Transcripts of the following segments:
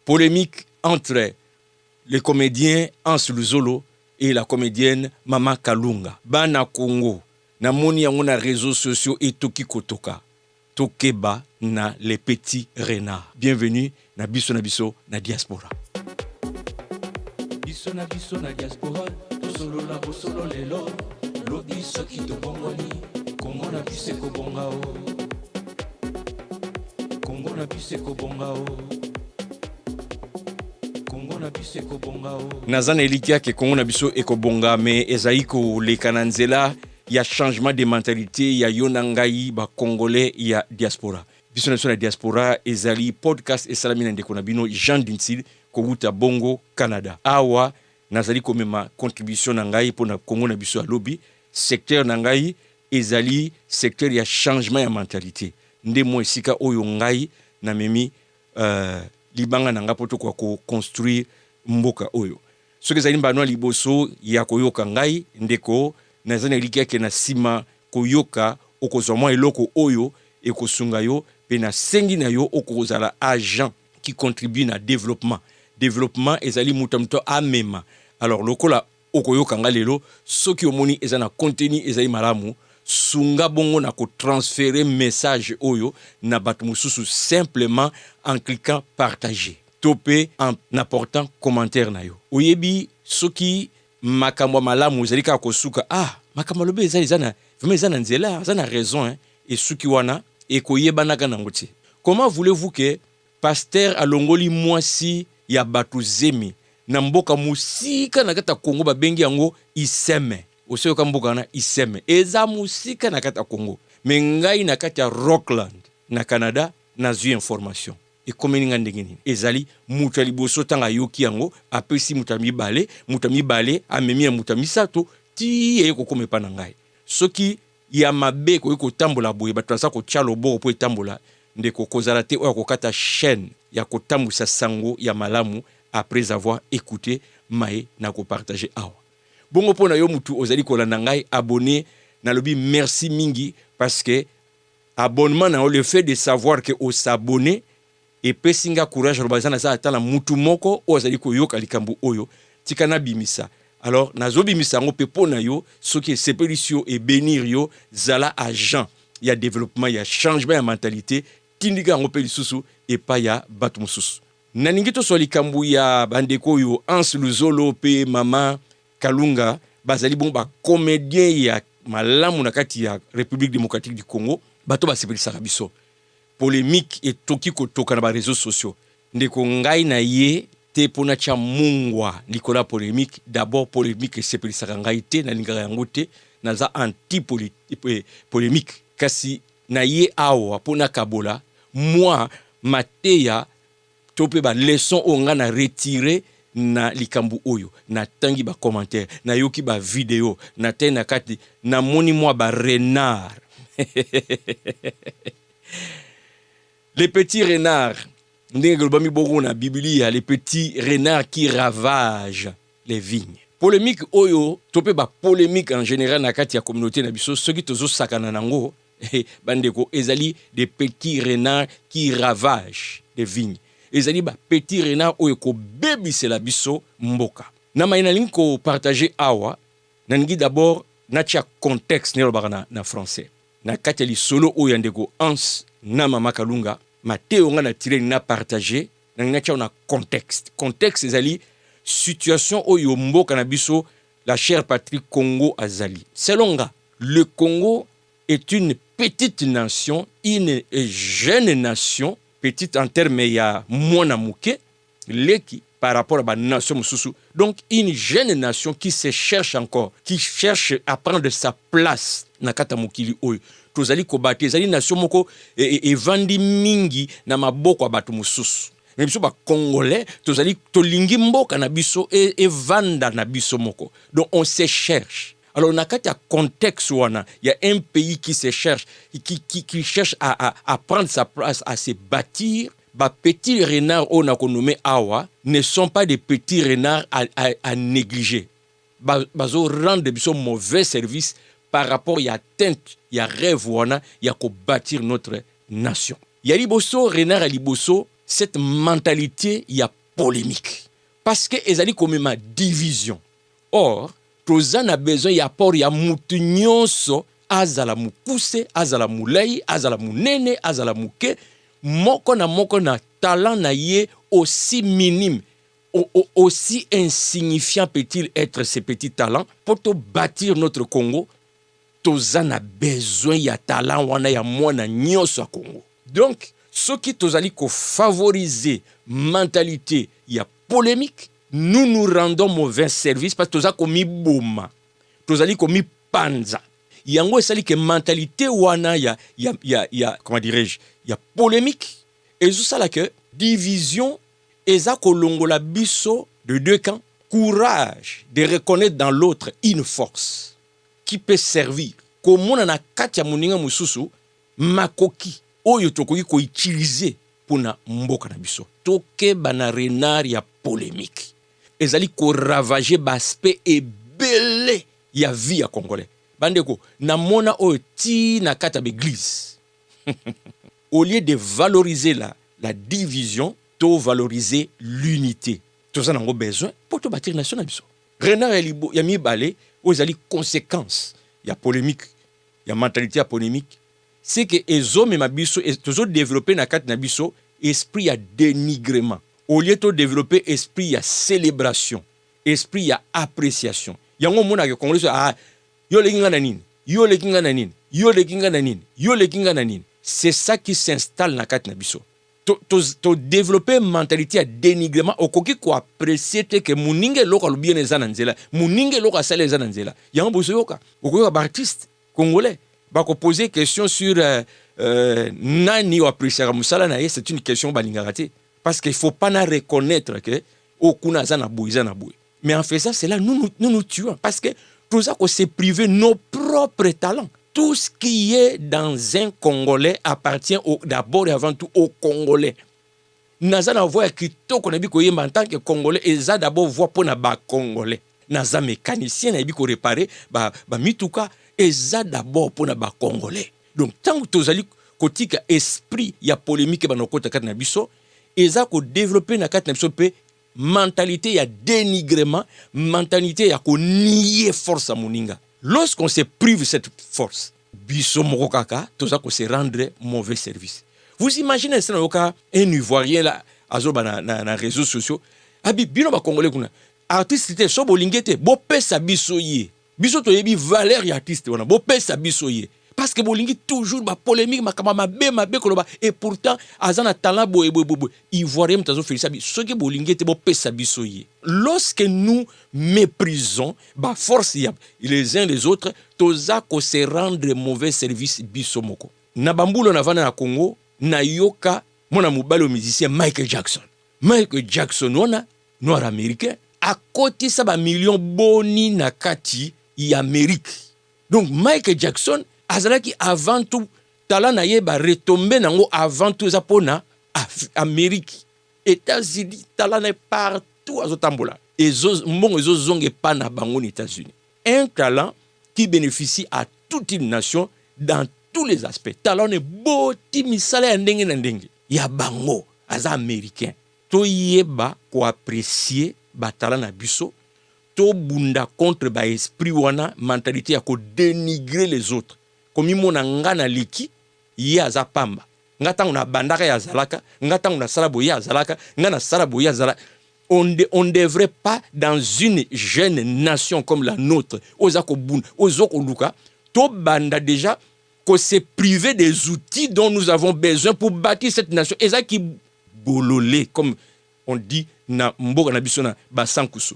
Polémique entre le comédien Hans Luzolo et la comédienne Mama Kalunga. Bana Congo, na moni yango na réseaux sociaux et toki kotoka. Tokeba na les petits renards. Bienvenue na biso na diaspora. Biso na diaspora, tosolo la bosolo lelo, lodi soki to bongoni, Congo na biseko bongao. Congo na biseko bongao. Nazana elikia ke Congo na biso ekobonga me ezaiko le kananzela ya changement de mentalité ya yonangai ba congolais ya diaspora. Biso na diaspora ezali podcast esalamina ndeko na bino Jean Dinsil kobuta Bongo Canada. Awa nazali komema contribution na ngai pona Congo na biso alobi secteur na ngai ezali secteur ya changement ya mentalité. Nde mo esika oyo ngai na memi libanga nanga poto kwa ko construire mboka oyo. Soki ezali mbano liboso ya koyoka ngai ndeko nazana elikia ke na sima koyoka okozwa mwa eloko oyo ekosunga yo pe na sengi na yo okozala agent qui contribue na développement. Développement ezali mutamto amema. Alors lokola okoyoka ngalelo soki omoni ezana contenu ezali malamu sunga bongo na ko transférer message oyo na batu mususu simplement en cliquant partager. Topé en apportant commentaire na yo. Oyebi soki makambo malamu zalika kosuka makambo lobe ezana vraiment ezana nzela ezana raison et suki wana e koyebana kana ngoti. Comment voulez-vous que pasteur alongoli mwasi ya batu zemi na mboka musika na kata Congo babengi yango iseme oseyo kamboka na iseme eza musika na kata Congo me ngai na kata Rockland na Canada na zu information e komeninga ndengeni ezali mutu liboso tanga yoki yango apesi mutami bale amemi ya mutami sato ti e ko komepa na ngai soki ya mabe ko tambola boye batasa ko chalo bo po tambola ndeko kozala te o ko kata chaîne ya ko tambusa sango ya malamu après avoir écouté mai na ko partager awa. Bongo pona yo mutu ozali kolanda ngai abonné na lobi merci mingi parce que abonnement na le fait de savoir que o s'abonner et pesinga courage robazana za atala mutu moko ozali koyoka likambu oyo tikana bimisa. Alors nazo bimisa ngo pepo na yo soki sepelisio et bénir yo zala agent ya développement ya changement ya mentalité tindika ngo pelisusu et pa ya batu mususu. Naningito so likambu ya bandeko yo Hans Luzolo pe Mama Kalunga bazali bon ba comédien ya malamu na kati ya République démocratique du Congo bato ba sepelisa biso polémique et toki kotoka na ba réseaux sociaux ndeko ngai na ye te pona cha mungwa likola polémique d'abord polémique sepelisa ngai te na lingara yango te naza anti polémique kasi na ye awa pona kabola moi mateya tope ba leçon onga na retirer na likambu oyo na tangi ba commentaire na yoki ba vidéo na tena kati na moni moi ba renard les petits renards ndenge globami bogo na biblia les petits renards qui ravagent les vignes. Polémique oyo tope ba polémique en général na kati ya communauté na biso soki tozo sakana nango bandeko ezali des petits renards qui ravagent les vignes. Ezali ba petit renard oyo ko bebisela biso mboka. Na maina linko partager awa nangi d'abord na tia contexte ne lobaka na français. Na kateli solo oyo ndeko Hans na Mama Kalunga mateo nga na tiré na partager na tia na contexte. Contexte ezali situation oyo mboka na biso la chère patrie Congo azali. Selon nga, le Congo est une petite nation, une jeune nation petite en termes ya mwana muke leki par rapport à la nation mususu. Donc une jeune nation qui se cherche encore, qui cherche à prendre sa place na kata mukili oyo. Tozali kobate ezali nation moko e vandi mingi na maboko ya batu mususu. Mais biso ba congolais tozali tolingi mboka na biso e vanda na biso moko. Donc on se cherche. Alors, on a un contexte où il y a un pays qui se cherche, qui cherche à prendre sa place, à se bâtir. Les petits renards on a nommé Awa ne sont pas des petits renards à négliger. Ils rendent de mauvais service par rapport à atteinte, il y a rêve, il y a bâtir notre nation. Il y a liboso, renard à liboso, cette mentalité ya polémique parce que ezali comme ma division. Or toza na besoin ya port ya mutu nyonso azala mukuse, azala mulai, azala munene, azala muke, moko na talent na ye aussi minime, aussi insignifiant peut-il être ces petits talents pour te bâtir notre Congo. Toza na besoin ya talent wana ya mwana nyonso ya Congo. Donc ce qui tozali ko favoriser mentalité ya polémique, nous rendons mauvais service parce que toza komi boma, tozali komi panza. Yango esali que mentalité wana ya comment dirais-je, ya polémique et tout ça là que division eza kolongola biso de deux camps. Courage de reconnaître dans l'autre une force qui peut servir. Komona na kati ya moninga mususu makoki oyo tokoki ko utiliser pona mboka na biso. Toke bana renard ya polémique. Ezali ko ravager baspect ebele ya vie ya congolais. Bandeko, na mona oyo ti na kati ya l'église. Au lieu de valoriser la division, to valoriser l'unité. Toza nango besoin pour te bâtir nation na biso. Renard ya mibale oyo ezali conséquence ya polémique, ya mentalité ya polémique. C'est que ezomema biso tozo développer na kati na biso esprit ya dénigrement. Au lieu de développer esprit ya célébration, esprit ya appréciation. Yango mona ke congolais yo lekinga na nini, yo lekinga na nini, yo lekinga na nini, yo lekinga na nini. C'est ça qui s'installe na kati na biso. To développer mentalité ya dénigrement okoki ko apprécier te que muninge loko lu bien eza na nzela, muninge loko asala eza na nzela. Yango boso yoka okoki ba artiste congolais ba ko poser question sur nani wa apprécier musala na ye, c'est une question balingaka te parce qu'il faut pas na reconnaître que okuna za na boui. Mais en faisant cela nous tuons parce que tout ça qu'on s'est privé nos propres talents. Tout ce qui est dans un Congolais appartient d'abord et avant tout aux Congolais. Naza na voix kitoko na biko yemba en tant que Congolais eza d'abord voix pour na ba Congolais. Naza mécanicien na biko réparer ba mituka eza d'abord pour na ba Congolais. Donc tant que tozali kotika esprit ya polémique ba nokota kat na biso eza ko développer na kat na biso pe mentalité ya dénigrement, mentalité ya ko nier force à moninga. Lorsqu'on se prive de cette force, biso moko kaka, toza ko se rendre mauvais service. Vous imaginez ça un Ivoirien là, azoba na réseaux sociaux, abi bino ba congolais kuna. Artiste te so bolingete, bo pesa biso ye. Biso to yebi valeur ya artiste wana, bo pesa biso ye. Parce que bolingi toujours ba polémique makama mabe koloba et pourtant azana talent boy Ivoirien mtazo féliciter bi ce que bolingi te bo pesa biso ye. Lorsque nous méprisons ba force ya les uns les autres, toza ko se rendre mauvais service biso moko. Na bambulo na vana na Congo na yoka mona mobalo musicien Michael Jackson wana noir américain a kotisa ba million boni na kati ya Amérique. Donc Michael Jackson azalaki avant tout talent na ye ba retomber nango avant tout za pona Amérique, États-Unis, talent est partout azotambola mbongo ezozonge pa na bango ni États-Unis. Un talent qui bénéficie à toute une nation dans tous les aspects. Talent ne boti misala ya ndenge na ndenge ya bango aza américain. To yeba ko apprécier ba talent na biso, to bunda contre ba esprit wana mentalité ya ko dénigrer les autres. Comme mona ngana liki ye aza pamba ngata una bandaka ya zalaka ngata una salabo ya zalaka ngana salabo ya zalaka. On ne devrait pas dans une jeune nation comme la nôtre ozako bun ozoko luka to banda déjà ko se priver des outils dont nous avons besoin pour bâtir cette nation eza ki bololé comme on dit na mboka na biso na basankusu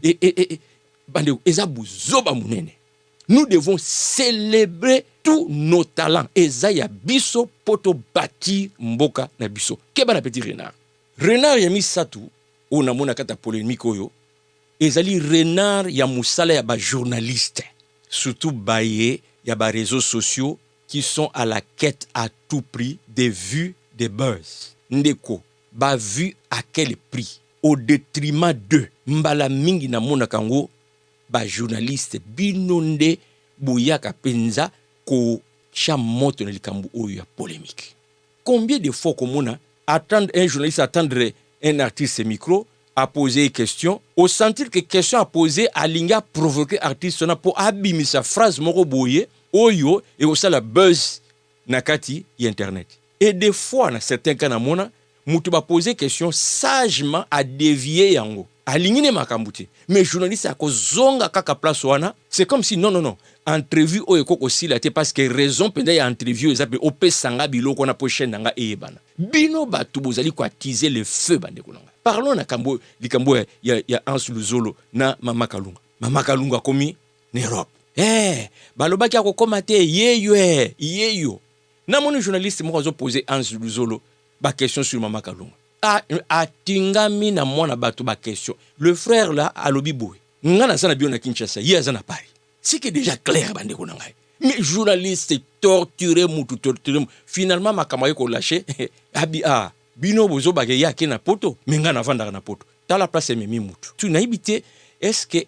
et bande eza buzoba munene. Nous devons célébrer tous nos talents. Ezaya biso poto bâtir mboka na biso. Keba na petit renard. Renard ya misatu o na mona kata polémique oyo. Ezali renard ya musala ya ba journaliste. Surtout baye ya ba réseaux sociaux qui sont à la quête à tout prix des vues, des buzz. Ndeko ba vu à quel prix? Au détriment de mbala mingi na mona kango ba journaliste binonde bouyaka penza ko cha moto na likambu oyo ya polémique. Combien de fois komona attendre un journaliste, attendre un artiste micro, à poser une question, au sentir que question à poser, à l'inga provoquer artiste pour abîmer sa phrase moro boye, oyo, et aussi la buzz nakati y internet. Et des fois, dans certains cas, na mona, mutu ba poser question sagement à dévier yango. Alingine makambuti. Mais journaliste a ko zonga kaka place wana, c'est comme si non. Entrevue o eko aussi la te parce que raison penda ya entrevue ezape ope sanga biloko na poche nanga eyebana. Bino batu bozali ko attiser le feu bande kunanga. Parlons na kambo likambo ya Hans Luzolo na Mama Kalunga. Mama Kalunga komi na Europe. Balobaki akokoma te yeyo. Na moni journaliste mo zo poser Hans Luzolo ba question sur Mama Kalunga. Atingami na mwana bato ba question. Le frère là alobi boy. Ngana sana bio na Kinshasa, ye azana Paris. C'est que déjà clair bande ko nanga. Mais journaliste torturé. Finalement makamwa ko lâché. Bino bozo ba ya ke na poto, menga na vanda na poto. Dans la place memi mutu. Tu na ibité est-ce que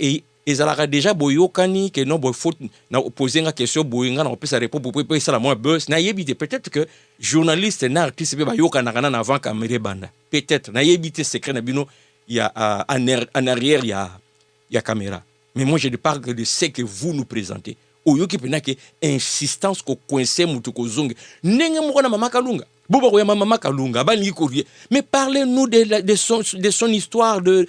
ezalaka déjà boyokani que non boy faute na poser une question boyinga na opesa réponse pour ça la moins buzz na yebite peut-être que journaliste na artiste be bayokana kana avant caméra banda peut-être na yebite secret na bino il y a en arrière il y a caméra mais moi je ne parle que de ce que vous nous présentez oyoki pena que insistance ko coincer mutu ko zonge ndenge moko na Mama Kalunga bobo ko ya Mama Kalunga balingi courrier mais parlez-nous de son histoire de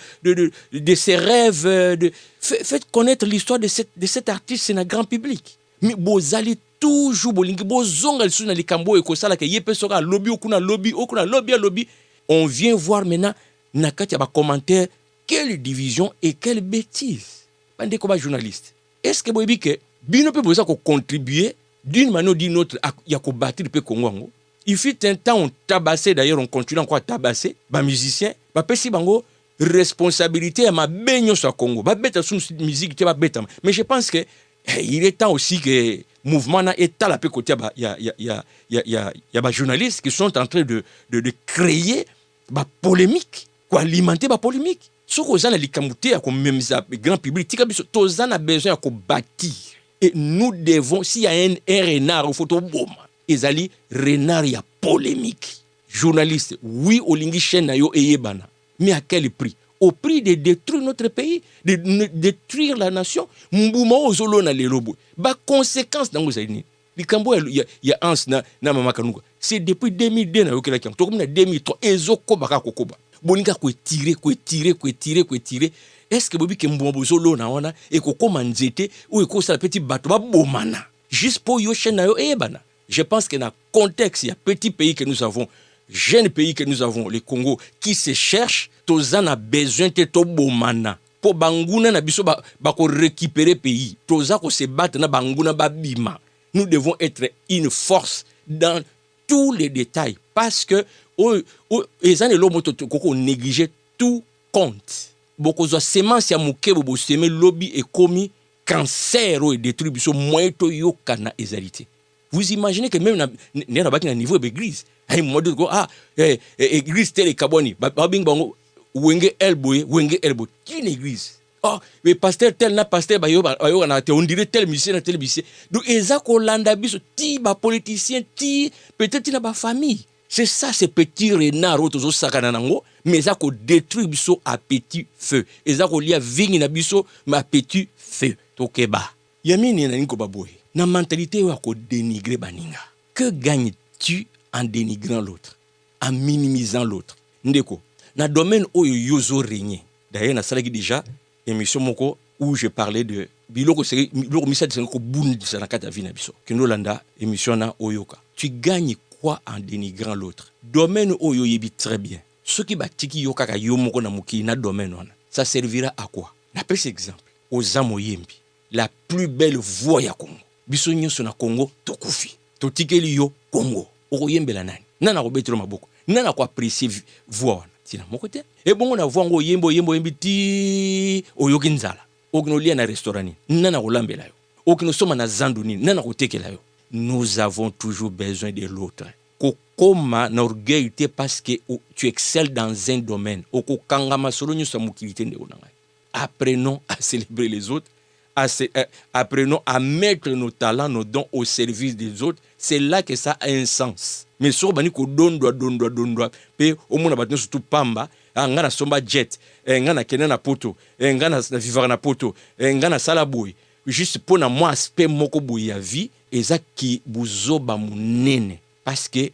ses rêves faites connaître l'histoire de cet artiste na grand public mais bozali toujours bolingi bozonga lisu na likambo e ko sala ke yepe soka lobby okuna lobby on vient voir maintenant na kati ya ba commentaire quelle division et quelle bêtise bande ko ba journaliste est-ce que boyebi que bino pe boza ko contribuer d'une manière ou d'une autre ya ko bâtir pe Congo. Il fut un temps on tabassait, d'ailleurs on continue encore à tabasser ba musiciens ba pesi bango responsabilité à ma baigno sur Congo ba beta sous musique te ba beta mais je pense que il est temps aussi que mouvement na état la pe côté ba ya ba journalistes qui sont en train de créer ba polémique quoi alimenter ba polémique ce que za na likamute ya ko même za grand public tika biso toza na besoin ya ko bâtir et nous devons s'il y a un renard au photo boma ezali renard ya polémique journaliste oui olingi chaîne na yo eyebana mais à quel prix? Au prix de détruire notre pays, de détruire la nation. Mbuma ozolo na lelobo ba conséquence nango zaini likambo ya Hans na Mama Kalunga c'est depuis 2002 na yokela kyango to comme na 2003 ezoko baka kokoba bolinga ko tirer est-ce que bobi ke mbuma bozolo na wana e kokoma nzete ou e ko sala petit bateau ba bomana juste pour yo chaîne na yo eyebana. Je pense que dans le contexte, il y a petit pays que nous avons, jeune pays que nous avons, le Congo, qui se cherche, tozan a besoin de to bomana. Pour banguna na biso ba ko récupérer pays. Tozan ko se battre na banguna ba bima. Nous devons être une force dans tous les détails parce que ezan lo moto ko négliger tout compte. Boko zo semence ya muke bo semer lobby et komi cancer ou détruire biso moyen to yo kana ezalité. Vous imaginez que même na niveau de l'église, église telle kaboni, wenge elbow, qui une église? Oh, mais pasteur tel na pasteur on dirait tel musicien. Donc ezako landa biso ti ba politicien ti peut-être na ba famille. C'est ça ces petits renards autozo sakana nango, mais ezako détruire biso à petit feu. Ezako lia vingi na biso ma petit feu. Tokeba. Yamini na niko baboy. Na mentalité ou à dénigrer baninga. Que gagnes-tu en dénigrant l'autre, en minimisant l'autre? Ndeko, na domaine où yozo régner. D'ailleurs, na salaki déjà émission moko où je parlais de biloko misa de ko bundi sana kata vina biso. Kino landa émission na oyoka. Tu gagnes quoi en dénigrant l'autre? Domaine où yo yebi très bien. Ce qui batiki yoka ka yo moko na muki na domaine wana. Ça servira à quoi? Na pèse exemple. Aux Amoyembi, la plus belle voix ya Congo. Biso nyonso na Congo tokufi totikeli yo Congo okoyembela nani nana ko betelo maboko nana ko apprécier voix wana tina moko te e bongo na voix ngo yembi ti oyoki nzala okino lia na restaurant nana ko lambela yo okino soma na zandu nini nana ko tekela yo. Nous avons toujours besoin de l'autre kokoma na orgueil te parce que tu excelles dans un domaine okokangama solo nyonso mokilité ndeko nanga. Apprenons à célébrer les autres. Apprenons à mettre nos talents, nos dons au service des autres. C'est là que ça a un sens. mais so bani ko dondwa pe omona bato surtout pamba ngana somba jet ngana kena na poto ngana na vivre na poto ngana sala boy juste pour na moi aspect moko boy ya vie eza ki buzoba munene parce que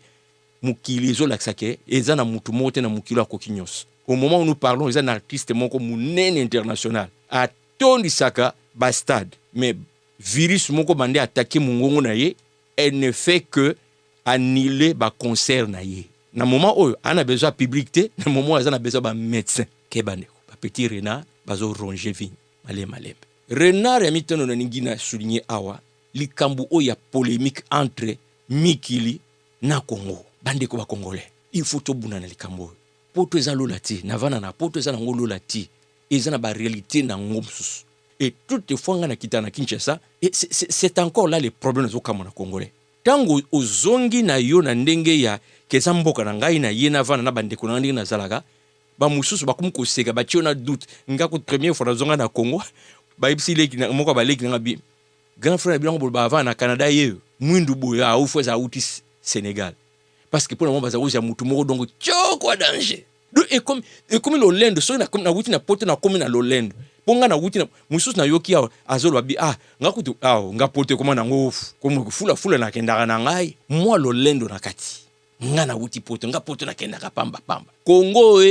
mukili ezolakisa ke eza na mutu moko te na mukilo akoki nyonso. Au moment où nous parlons eza na artiste moko munene international atondisaka bastade mais virus moko bande attaquer mungongo na ye, elle ne fait que annuler ba concert na ye. Na moment oyo ana besoin publicité, na moment oyo ana besoin ba médecin ke bande ba petit renard bazo ronger vigne malembe. Renard ya mitono na ningina souligner awa likambu oyo ya polémique entre Mikili na Congo. Bande ko ba congolais. Il faut to buna na likambu oyo. Poto eza lolati, na vana na poto eza na ngolo lati. Eza na ba réalité na ngomsus. Et toutefois ngana kita na Kinshasa, et c'est encore là les problèmes zo kama na congolais. Tango ozongi na yo na ndenge ya keza mboka na ngai na ye na vana na bande ko na ndenge na zalaka, ba mususu bakum ko seka ba tio na doute. Nga ko première fois na zonga na Congo, ba ibsi leki na moko ba leki na bi. Grand frère bilango bo ba vana na Canada ye, mwindu boya au fois za uti Sénégal. Parce que pour le moment baza uza mutu moko donc tchoko danger. Et comme l'Olende, so na comme na wuti na pote na comme na l'Olende. Ponga na wuti na mususu na yoki azolo abi ngakutu nga pote koma na ngofu comme fula na kendaka na ngai moi l'Olende na kati nga na wuti pote nga pote na kendaka pamba Congo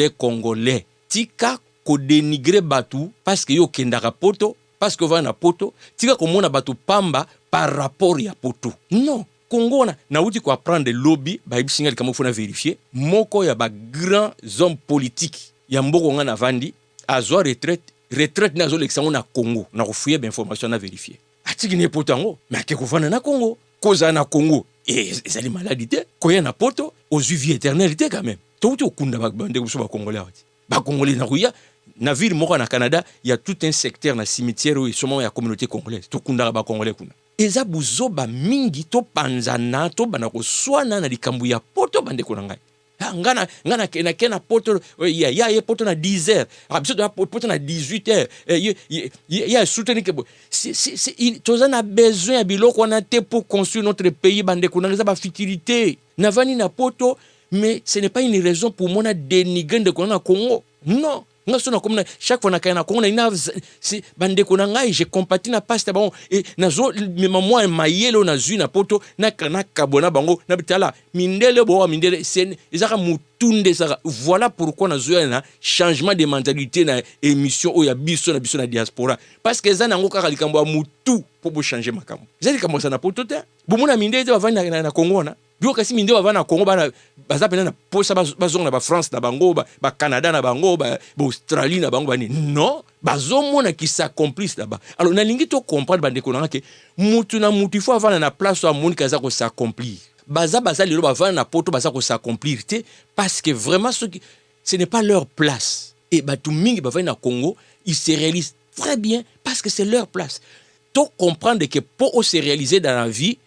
congolais tika ko dénigrer batu parce que yo kendaka poto parce que va na poto tika ko mona batu pamba par rapport ya poto non Congo na wuti ko apprendre lobby ba ibisinga kama fona vérifier moko ya ba grands hommes politiques ya mboko nga na vandi azwa retraite na zo l'examen na Congo na refuyer ba information na vérifier atiki ne potango mais ke kofana na Congo koza na Congo et ezali maladie koya na poto aux vie éternalité quand même to wuti okunda ba bande ko so ba congolais wati ba congolais na kuya na ville moko na Canada il y a tout un secteur na cimetière où souvent ya communauté congolaise to kunda ba congolais kuna eza buzoba mingi to panzana to bana ko swana na likambu ya poto bande ko ngai ngana kena poto ya poto na 10h absolument poto na 18h ya soutenir que c'est toza na besoin ya biloko na te pour construire notre pays bande ko ngai za ba futilité na vani na poto mais ce n'est pas une raison pour moi na dénigrer de ko na Congo non. Chaque fois na Congo na c'est bande ko ngai je compatis na paste bon et na zo moi mayelo na zu na poto na kabona bango na bitala mindele bo mindele c'est ezaka mutunde saka voilà pourquoi na zo na changement de mentalité na émission o ya biso na diaspora parce que za nango kaka likambo mutu pour changer makambo zali kama ça na poto te bomona mindele ba vana na Congo na bio kasi minde bava na Congo bana baza pena na posa bazonga na ba France na bango ba Canada na bango ba Australie na bango bani non bazomona qui s'accomplissent là-bas alors na lingi to comprendre bande ko na ke mutu na mutu faut avoir na place à monde kaza ko s'accomplir baza lelo bava na poto baza ko s'accomplir te parce que vraiment ce n'est pas leur place et batu mingi bava na Congo ils se réalisent très bien parce que c'est leur place to comprendre que pour se réaliser dans la vie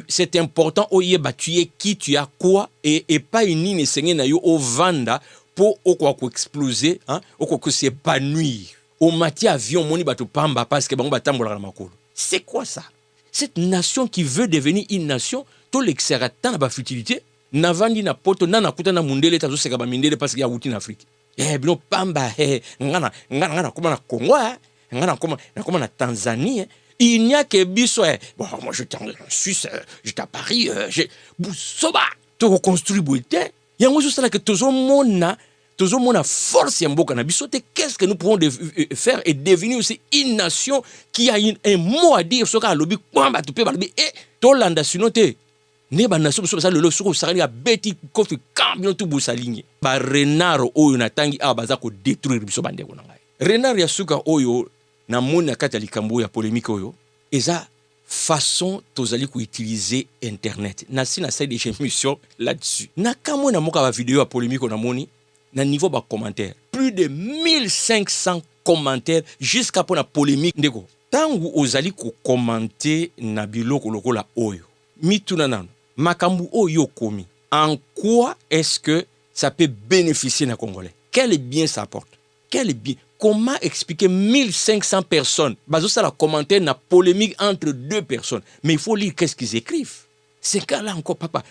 c'est important au yeba tu es qui tu as quoi et pas une ligne sengé na yo au vanda pour au quoi exploser hein au quoi s'épanouir au matière avion moni bato pamba parce que bango batambola na makolo c'est quoi ça cette nation qui veut devenir une nation to l'exerata na ba futilité na vandi na poto na kuta na mundele tazo seka ba mindele parce que ya wuti na Afrique bino pamba ngana koma na Congo ngana koma na Tanzanie. Il n'y a que biso bon moi j'étais en Suisse j'étais à Paris j'ai busoba to reconstruire boite yango juste là que tozo mona force ya mboka na biso te qu'est-ce que nous pouvons faire et devenir aussi une nation qui a un mot à dire sur ka lobi kwamba to pe ba lobi to landa sinote ne ba nation so ça le soko sarali a beti kofi camion to busalinye ba renard oyo na tangi baza ko détruire biso bande ko ngai renard ya suka oyo na mona kata likambo ya polémique oyo eza façon tozali ko utiliser internet na sina sai des émissions là-dessus na kamo na moka ba vidéo ya polémique na moni na niveau ba commentaire plus de 1500 commentaires jusqu'à pour la polémique ndeko tangu ozali ko commenter na biloko lokola oyo mituna nano makambu oyo komi en quoi est-ce que ça peut bénéficier na congolais quel bien ça apporte quel bien. Comment expliquer 1500 personnes? Bazo ça la commentaire na polémique entre deux personnes. Mais il faut lire qu'est-ce qu'ils écrivent. C'est cas là encore papa.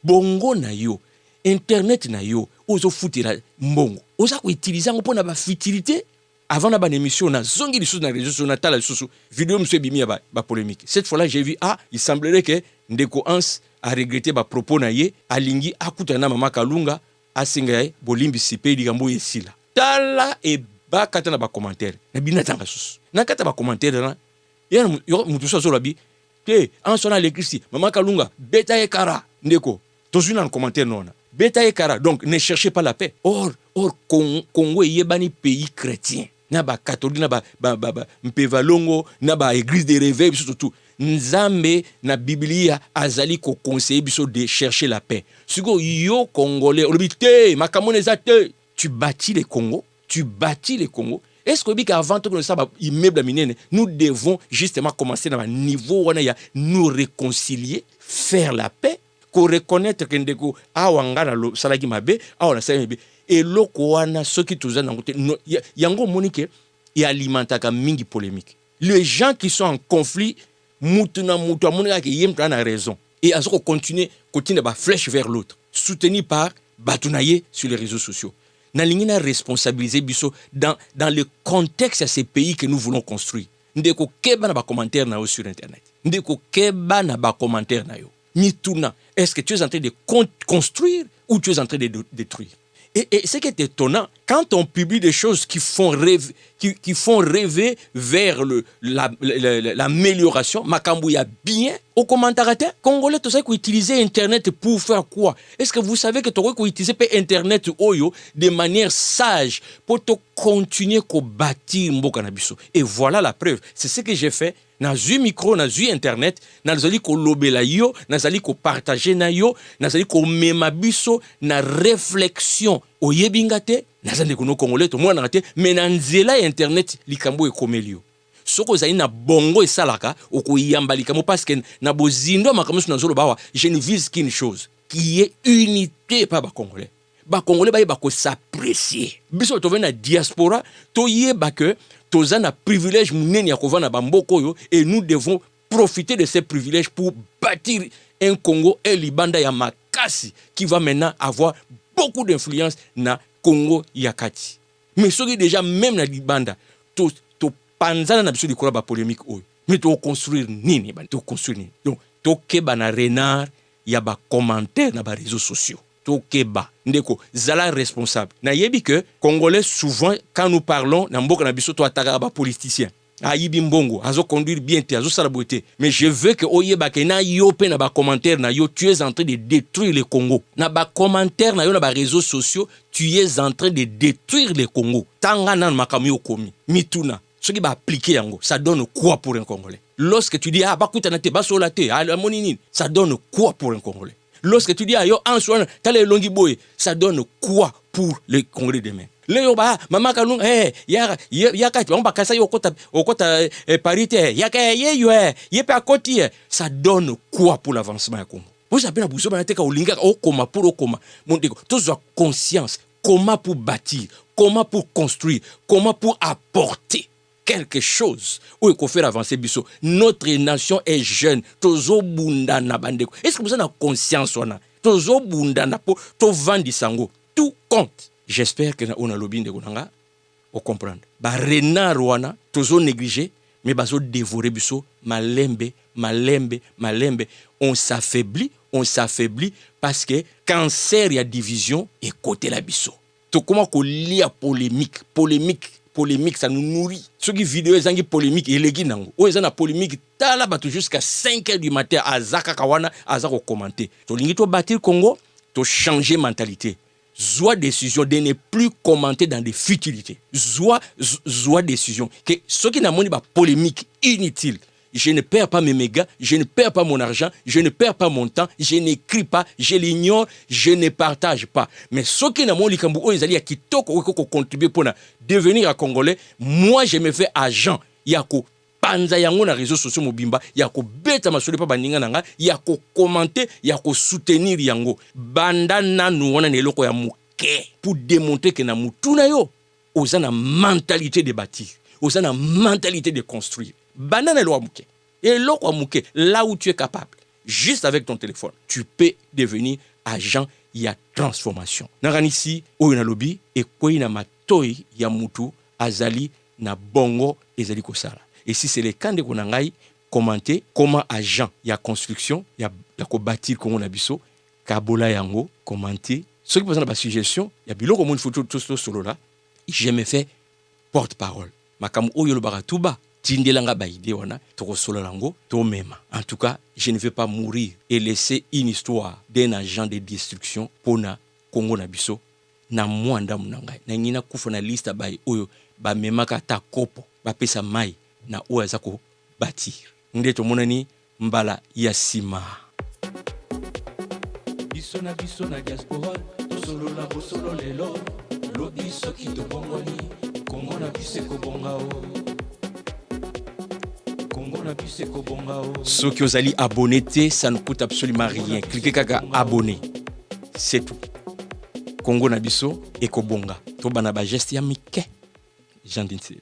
Bongo na yo, internet na yo, ozo futira mbongo. Oza ko utiliser ngo pona ba futilité avant na ban émission na zongi les choses na réseaux sociaux na tala susu. Vidéo monsieur bimi ba polémique. Cette fois-là, j'ai vu il semblerait que Ndeko Hans a regretté ba propos na ye, alingi akuta na mama Kalunga, asenga bolimbi sipeli gambo yesila. Tala e ba kata na ba commentaire. Na bina tanga susu. Na kata ba commentaire na ya mutu so labi te en sona l'écrit mama Kalunga beta e kara ndeko tozuna en commentaire nona beta e kara. Donc ne cherchez pas la paix. Or Congo yebani pays chrétien na ba catholique na ba mpevalongo na ba église de réveil surtout nzambe na biblia azali ko conseiller biso de chercher la paix. Siko yo congolais olobite makamone zate tu bâtis les Congo, est-ce que avant tout ça immeuble minene nous devons justement commencer dans un niveau où nous réconcilier, faire la paix, qu'on reconnaître que ndeko awanga na salaki mabe awana salaki et loko wana soki tuza na ngote yango monike et alimentaka mingi polémique. Les gens qui sont en conflit mutuna mutu amonika ki yemta na raison et azoko continuer ba flèche vers l'autre soutenu par batunaye sur les réseaux sociaux. Nalingi na responsabiliser biso dans le contexte de ces pays que nous voulons construire. Ndeko keba na ba commentaire na yo sur internet. Ndeko keba na ba commentaire na yo. Mituna, est-ce que tu es en train de construire ou tu es en train de détruire? Et ce qui est étonnant, quand on publie des choses qui font rêver vers l'amélioration, Makambouya bien, au commentaire, Congolais, tout ça, qui utiliser Internet pour faire quoi? Est-ce que vous savez que tu aurais utilisé Internet de manière sage pour te continuer à bâtir Mbokanabiso? Et voilà la preuve. C'est ce que j'ai fait. Dans un micro, dans un internet, dans un lobela yo, dans un partager na yo, dans un memabiso, na réflexion. O yebingate, dans un congolais, tout le monde ngate, mais dans zela internet, likambo e komelio. Soko zayi na bongo e salaka, oko yamba likamo parce que na bozindo makamusu na zolo bawa, je ne vise qu'une chose, qui est unité pa ba congolais. Ba congolais ba ko s'apprécier. Biso to na diaspora, to yeba que toza na privilège munene ya kovana bamboko yo et nous devons profiter de ces privilèges pour bâtir un Congo et Libanda ya makasi qui va maintenant avoir beaucoup d'influence na Congo yakati. Mais soki déjà même na Libanda to panzana na biso di kola ba polémique oyo. Mais to construire nini ba to construire nini. Donc to keba na renard ya ba commentaire na ba réseaux sociaux. Tokeba ndeko zala responsable na yebi que congolais souvent quand nous parlons na mboka na biso to ataka ba politicien ayibi mbongo azo conduire bien te azo sala beauté mais je veux que oyeba que na yo pe na ba commentaire na yo tu es en train de détruire le Congo na ba commentaire na yo na ba réseaux sociaux tu es en train de détruire le Congo tanga na makamu yo komi mituna ce qui va appliquer yango ça donne quoi pour un Congolais lorsque tu dis ba kuta na te ba sola te monini ça donne quoi pour un Congolais. Lorsque tu dis yo en soi t'as les longi boy ça donne quoi pour les Congolais demain leo ba mama Kalunga ya kati on ba kasa yo kota parité ya ka ye pe akoti ça donne quoi pour l'avancement ya Congo. Vous savez na buso ba teka olinga okoma pour okoma mondeko tous a conscience comment pour bâtir, comment pour construire, comment pour apporter quelque chose où il faut faire avancer biso. Notre nation est jeune. Tozo bunda na bandeko. Est-ce que vous avez conscience wana? Tozo bunda na po to vandi sango. Tout compte. J'espère que on a lobby de gonanga au comprendre. Ba renard wana tozo négligé mais bazo dévorer biso malembe. On s'affaiblit parce que cancer y a division et côté la biso. To comment ko lia polémique ça nous nourrit. Ceux qui vidéo ezangi polémique et les nango. O ezana polémique tala batu jusqu'à 5h du matin azaka kawana azako commenter. To lingi to bâtir Congo, to changer mentalité. Zoa décision de ne plus commenter dans des futilités. Zoa décision que ceux qui n'ont pas polémique inutile. Je ne perds pas mes mégas, je ne perds pas mon argent, je ne perds pas mon temps, je n'écris pas, je l'ignore, je ne partage pas. Mais ceux qui n'ont pas ils allaient contribuer pour devenir un Congolais, moi je me fais agent. Yako panza yango na réseaux sociaux mobimba, yako beta masole pa baninga nanga, yako commenter, yako soutenir yango. Banda na nou wana neloko ya muke pour démontrer que na mutuna yo, ozana mentalité de bâtir, ozana mentalité de construire. Banane lo amuke. Et lo amuke là où tu es capable. juste avec ton téléphone. Tu peux devenir agent ya transformation. Naranisi oyo na lobby et quoi na matoi ya mutu azali na bongo ezali kosala. Et si c'est le cas de konangai, commenter comment agent ya construction ya ko bâtir Congo na biso kabola yango commenter. Ce qui pose na suggestion, ya biloko mon photo tout solo là, je me fais porte-parole. Makamu oyo lo baratuba tindelanga ba idée wana to solo lango to mema. En tout cas, je ne veux pas mourir et laisser une histoire d'un agent de destruction pour na Congo na biso na mwanda munangai. Na ngina kufa na liste ba oyo ba memaka ta kopo ba pesa mai na oyo azako bâtir. Ndeto monani mbala ya sima. Biso na diaspora to solo la bosolo lelo lobi soki to bongoni Congo na biseko bongao. Ceux qui ont allé abonner, ça ne coûte absolument rien. Cliquez kaka abonner. C'est tout. Congo na biso eko bonga. To bana ba geste ya mike. Jean Dinse.